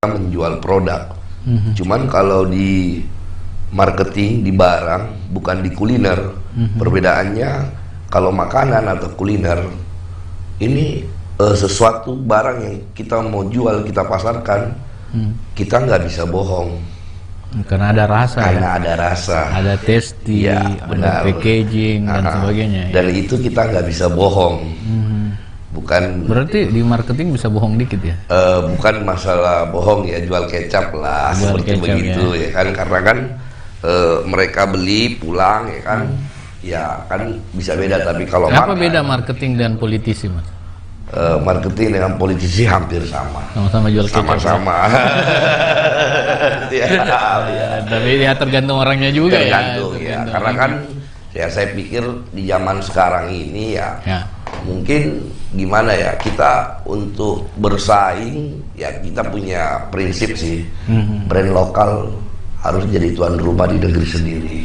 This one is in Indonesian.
menjual produk. Cuman kalau di marketing, di barang, bukan di kuliner, perbedaannya kalau makanan atau kuliner ini sesuatu barang yang kita mau jual, kita pasarkan, kita nggak bisa bohong. Karena ada rasa. Karena ada rasa. Ada tasty, Ya, ada packaging dan sebagainya. Dan itu kita nggak bisa bohong. Bukan. Berarti di marketing bisa bohong dikit ya? Bukan masalah bohong ya, jual kecap lah, Jual seperti kecap, begitu ya kan, karena kan mereka beli pulang ya kan, ya kan bisa beda. Tapi kalau apa beda marketing dan politisi, Mas? Marketing dengan politisi hampir sama. Sama-sama jual kecap. Sama-sama. Ya, tapi ya tergantung orangnya juga tergantung, ya. ya. Karena kan ya saya pikir di zaman sekarang ini ya. Mungkin gimana ya, kita untuk bersaing ya kita punya prinsip sih, brand lokal harus jadi tuan rumah di negeri sendiri.